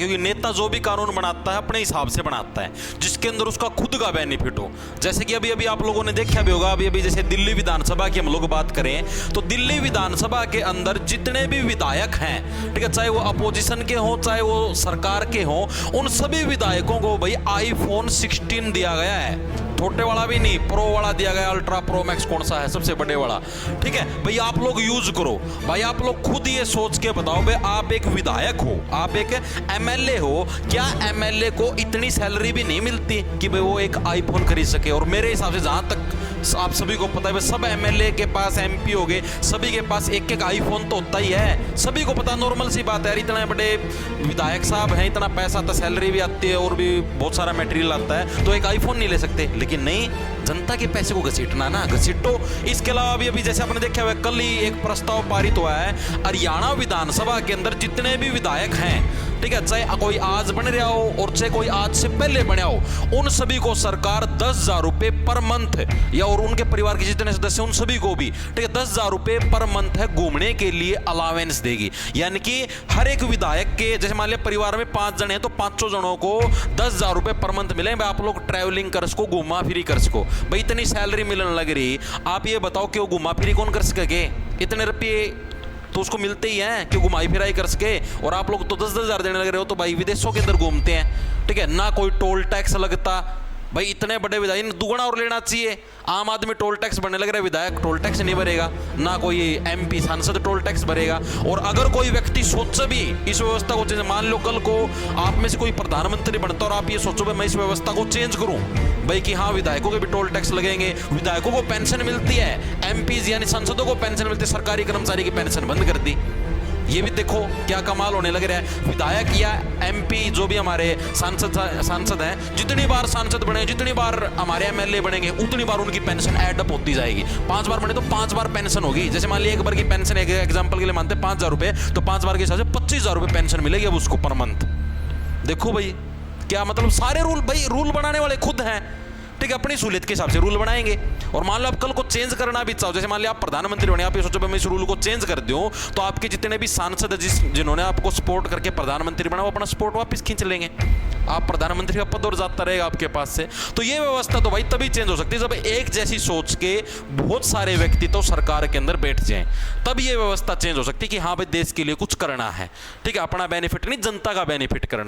क्योंकि नेता जो भी कानून बनाता है अपने हिसाब से बनाता है, जिसके अंदर उसका खुद का बेनिफिट हो। जैसे कि अभी अभी आप लोगों ने देखा भी होगा, अभी अभी जैसे दिल्ली विधानसभा की हम लोग बात करें तो दिल्ली विधानसभा के अंदर जितने भी विधायक हैं, ठीक है, चाहे वो अपोजिशन के हों चाहे वो सरकार के हों, उन सभी विधायकों को भाई आईफोन 16 दिया गया है। छोटे वाला भी नहीं, प्रो वाला दिया गया। अल्ट्रा प्रो मैक्स कौन सा है, सबसे बड़े वाला, ठीक है भाई। आप लोग यूज करो भाई, आप लोग खुद ये सोच के बताओ भाई, आप एक विधायक हो, आप एक एमएलए हो, क्या एमएलए को इतनी सैलरी भी नहीं मिलती कि भाई वो एक आईफोन खरीद सके? और मेरे हिसाब से जहां तक आप सभी को पता है, सब एमएलए के पास, एमपी हो गए, सभी के पास एक एक आईफोन तो होता ही है। सभी को पता, नॉर्मल सी बात है यार। इतने बड़े विधायक साहब हैं, इतना पैसा आता, सैलरी भी आती है और भी बहुत सारा मटेरियल आता है, तो एक आईफोन नहीं ले सकते? लेकिन नहीं, जनता के पैसे को घसीटना ना, घसीटो। इसके अलावा भी अभी जैसे आपने देखा हुआ, कल ही एक प्रस्ताव पारित हुआ है हरियाणा विधानसभा के अंदर जितने भी विधायक हैं, ठीक है, चाहे कोई आज बन रहा हो और चाहे कोई आज से पहले बना हो, उन सभी को सरकार 10,000 रुपए पर मंथ, या और उनके परिवार के जितने सदस्य उन सभी को भी, ठीक है, 10,000 रुपए पर मंथ है घूमने के लिए अलावेंस देगी। यानी कि हर एक विधायक के, जैसे मान लिया परिवार में 5 जने हैं तो 500 जनों को 10,000 रुपए पर मंथ मिले। आप लोग ट्रैवलिंग कर सको, घुमा फिरी कर सको। भाई इतनी सैलरी मिलने लग रही, आप ये बताओ कि वो घुमा फिरी कौन कर सके? इतने रुपये तो उसको मिलते ही हैं कि घुमाई फिराई कर सके। और आप लोग तो 10-10 हज़ार देने लग रहे हो, तो भाई विदेशों के अंदर घूमते हैं, ठीक है ना, कोई टोल टैक्स लगता। भाई इतने बड़े विधायक, दुगना और लेना चाहिए। आम आदमी टोल टैक्स भरने लग रहा है, विधायक टोल टैक्स नहीं भरेगा, ना कोई एमपी सांसद टोल टैक्स भरेगा। और अगर कोई व्यक्ति सोचे भी इस व्यवस्था को चेंज, मान लो कल को आप में से कोई प्रधानमंत्री बनता और आप ये सोचो भाई मैं इस व्यवस्था को चेंज करूं भाई, कि हाँ विधायकों के भी टोल टैक्स लगेंगे, विधायकों को पेंशन मिलती है, एमपी यानी सांसदों को पेंशन मिलती है, सरकारी कर्मचारी की पेंशन बंद कर दी। ये भी देखो क्या कमाल होने लग रहा है। विधायक या एमपी जो भी हमारे सांसद हैं, जितनी बार सांसद बने, जितनी बार हमारे एमएलए बनेंगे, उतनी बार उनकी पेंशन ऐड अप होती जाएगी। 5 बार बने तो 5 बार पेंशन होगी। जैसे मान लिया एक बार की पेंशन, एक एग्जांपल के लिए मानते हैं 5,000 रुपए, तो 5 बार के हिसाब से 25,000 रुपए पेंशन मिलेगी अब उसको पर मंथ। देखो भाई क्या मतलब, सारे रूल, भाई रूल बनाने वाले खुद हैं, ठीक है, अपनी सहूलियत के हिसाब से रूल बनाएंगे। और मान लो आप कल को चेंज करना भी चाहो, जैसे मान लिया आप प्रधानमंत्री बने, आप ये सोचो मैं इस रूल को चेंज कर दूं, तो आपके जितने भी सांसद जिन्होंने आपको सपोर्ट करके प्रधानमंत्री बना, वो अपना सपोर्ट वापस खींच लेंगे। आप प्रधानमंत्री का पद और जाता रहेगा आपके पास से। तो ये व्यवस्था तो भाई तभी चेंज हो सकती है जब एक जैसी सोच के बहुत सारे व्यक्ति तो सरकार के अंदर बैठ जाएं, तब ये व्यवस्था चेंज हो सकती है कि हाँ भाई देश के लिए कुछ करना है, ठीक है, अपना बेनिफिट नहीं जनता का बेनिफिट करना।